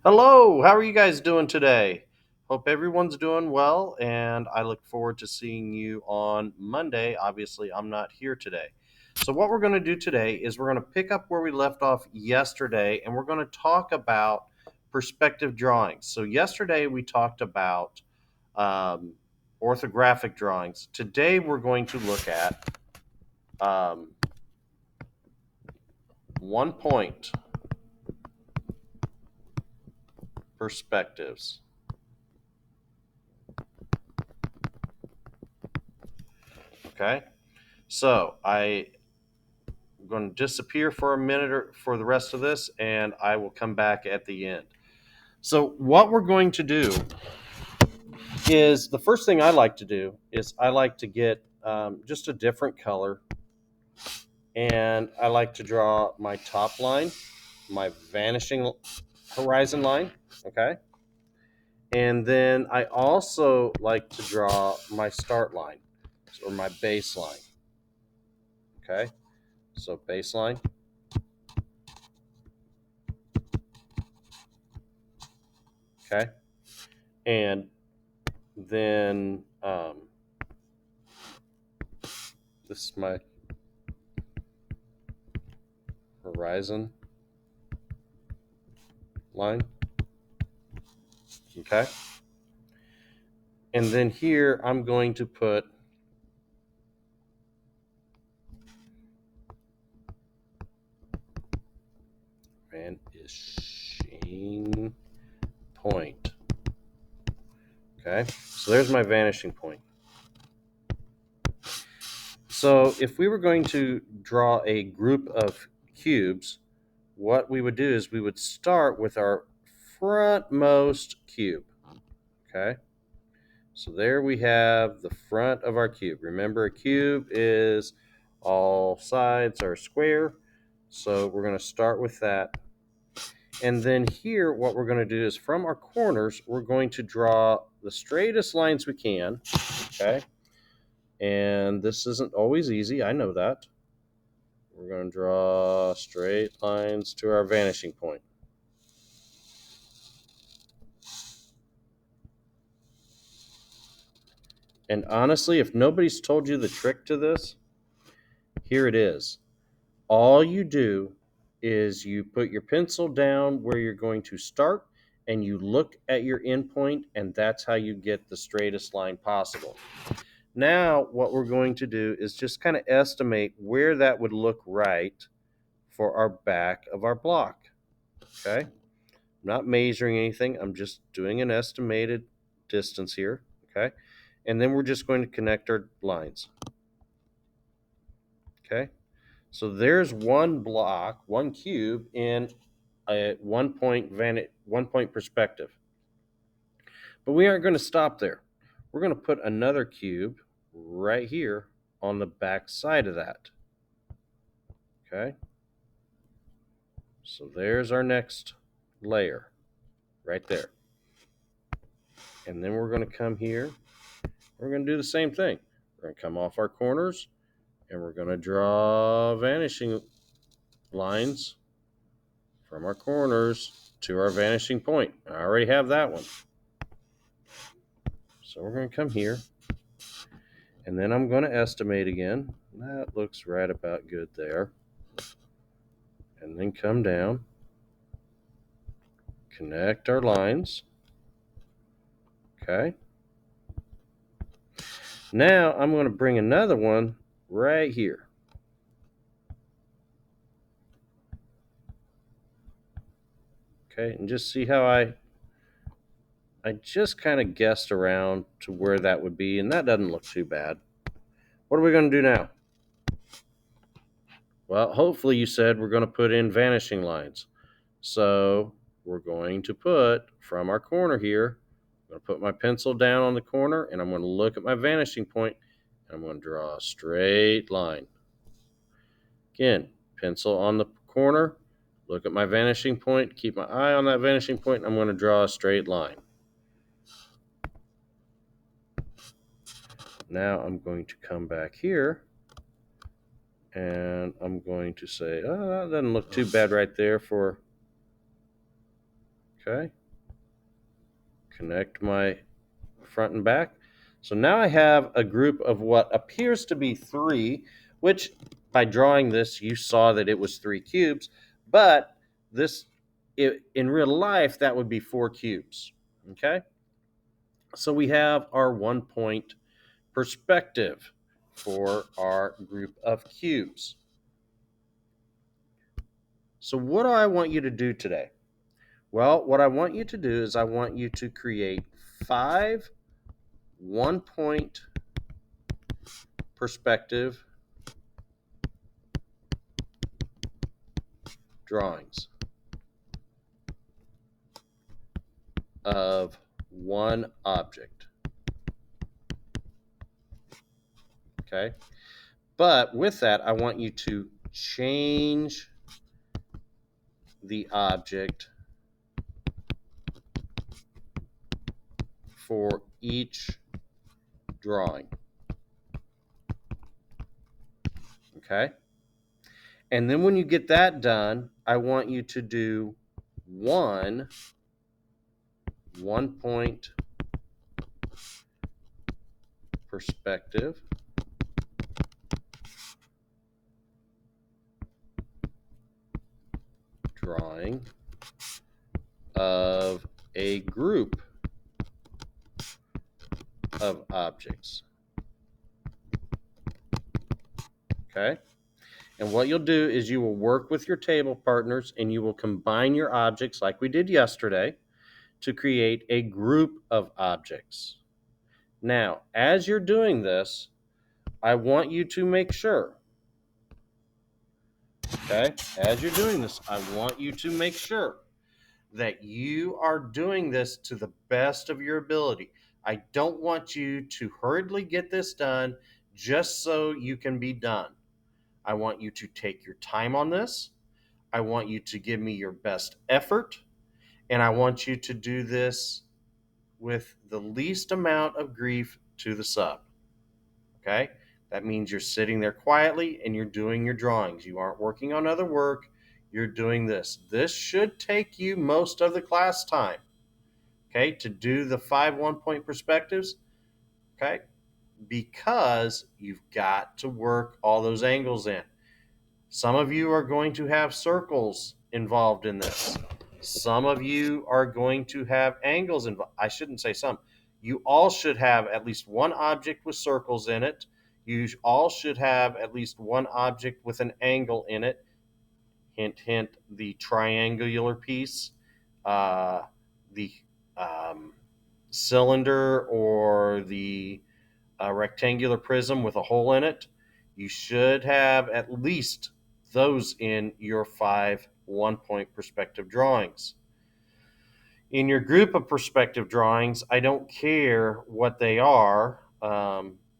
Hello, how are you guys doing today? Hope everyone's doing well, and I look forward to seeing you on Monday. Obviously, I'm not here today. So, what we're going to do today is we're going to pick up where we left off yesterday, and we're going to talk about perspective drawings. So, yesterday we talked about um, orthographic drawings. Today, we're going to look at um, 1 point perspectives. Okay, so I'm going to disappear for a minute or for the rest of this, and I will come back at the end. So, what we're going to do is the first thing I like to do is I like to get just a different color, and I like to draw my top line, my vanishing horizon line, okay? And then I also like to draw my start line or my baseline, okay? So, baseline, okay? And then this is my horizon line. Okay. And then here I'm going to put vanishing point. Okay. So there's my vanishing point. So if we were going to draw a group of cubes, what we would do is we would start with our frontmost cube. Okay. So there we have the front of our cube. Remember, a cube is all sides are square. So we're going to start with that. And then here, what we're going to do is from our corners, we're going to draw the straightest lines we can. Okay. And this isn't always easy. I know that. We're going to draw straight lines to our vanishing point. And honestly, if nobody's told you the trick to this, here it is. All you do is you put your pencil down where you're going to start and you look at your endpoint, and that's how you get the straightest line possible. Now, what we're going to do is just kind of estimate where that would look right for our back of our block. Okay. I'm not measuring anything. I'm just doing an estimated distance here. Okay. And then we're just going to connect our lines. Okay. So there's one block, one cube in a 1 point perspective. But we aren't going to stop there. We're going to put another cube right here on the back side of that. Okay. So there's our next layer right there. And then we're going to come here. We're going to do the same thing. We're going to come off our corners and we're going to draw vanishing lines from our corners to our vanishing point. I already have that one. So we're going to come here. And then I'm going to estimate again. That looks right about good there. And then come down. Connect our lines. Okay. Now I'm going to bring another one right here. Okay, and just see how I just kind of guessed around to where that would be, and that doesn't look too bad. What are we going to do now? Well, hopefully you said we're going to put in vanishing lines. So we're going to put from our corner here, I'm going to put my pencil down on the corner, and I'm going to look at my vanishing point, and I'm going to draw a straight line. Again, pencil on the corner, look at my vanishing point, keep my eye on that vanishing point, and I'm going to draw a straight line. Now I'm going to come back here and I'm going to say, oh, that doesn't look too bad right there for, Okay. Connect my front and back. So now I have a group of what appears to be 3, which by drawing this, you saw that it was 3 cubes, but in real life, that would be 4 cubes. Okay. So we have our 1-point perspective for our group of cubes. So what do I want you to do today? Well, what I want you to do is I want you to create 5 1-point perspective drawings of one object. Okay. But with that, I want you to change the object for each drawing. Okay. And then when you get that done, I want you to do 1-point perspective drawing of a group of objects. Okay. And what you'll do is you will work with your table partners and you will combine your objects like we did yesterday to create a group of objects. Now, as you're doing this, I want you to make sure, okay, as you're doing this, I want you to make sure that you are doing this to the best of your ability. I don't want you to hurriedly get this done just so you can be done. I want you to take your time on this. I want you to give me your best effort. And I want you to do this with the least amount of grief to the sub. Okay? That means you're sitting there quietly and you're doing your drawings. You aren't working on other work. You're doing this. This should take you most of the class time. Okay? To do the 5 1-point perspectives. Okay? Because you've got to work all those angles in. Some of you are going to have circles involved in this. Some of you are going to have angles involved. I shouldn't say some. You all should have at least one object with circles in it. You all should have at least one object with an angle in it. Hint, hint, the triangular piece, the cylinder or the rectangular prism with a hole in it. You should have at least those in your 5 1-point perspective drawings. In your group of perspective drawings, I don't care what they are.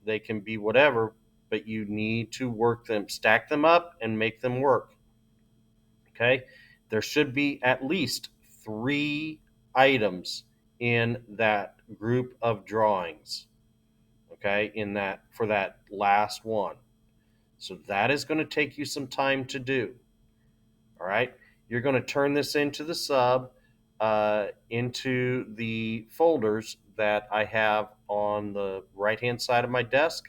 They can be whatever, but you need to work them, stack them up, and make them work. Okay? There should be at least 3 items in that group of drawings. Okay? For that last one. So that is going to take you some time to do. All right. You're going to turn this into the sub, into the folders that I have on the right-hand side of my desk.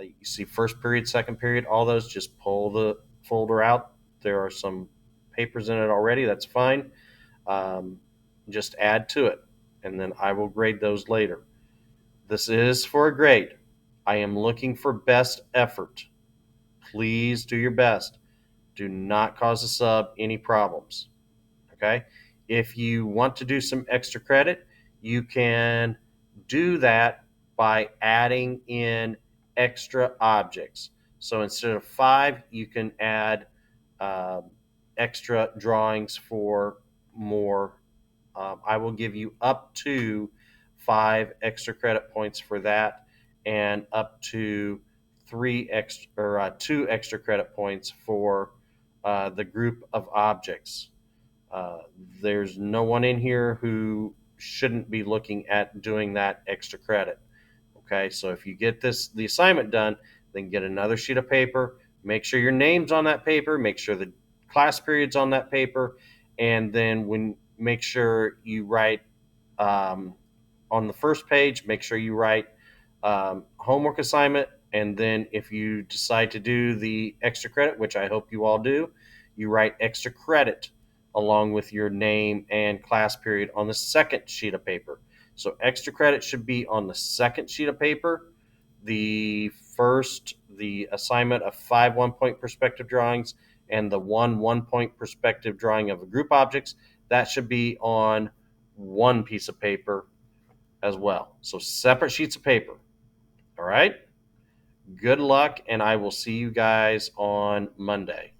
You see first period, second period, all those, just pull the folder out. There are some papers in it already. That's fine. Just add to it, and then I will grade those later. This is for a grade. I am looking for best effort. Please do your best. Do not cause the sub any problems. Okay? If you want to do some extra credit, you can do that by adding in extra objects. So instead of 5, you can add extra drawings for more. I will give you up to 5 extra credit points for that, and up to 2 extra credit points for the group of objects. There's no one in here who shouldn't be looking at doing that extra credit. Okay, so if you get the assignment done, then get another sheet of paper. Make sure your name's on that paper. Make sure the class period's on that paper. And then when make sure you write on the first page, make sure you write homework assignment. And then if you decide to do the extra credit, which I hope you all do, you write extra credit along with your name and class period on the second sheet of paper. So extra credit should be on the second sheet of paper. The assignment of 5 1-point perspective drawings and the 1-point perspective drawing of a group objects, that should be on one piece of paper as well. So separate sheets of paper. All right. Good luck, and I will see you guys on Monday.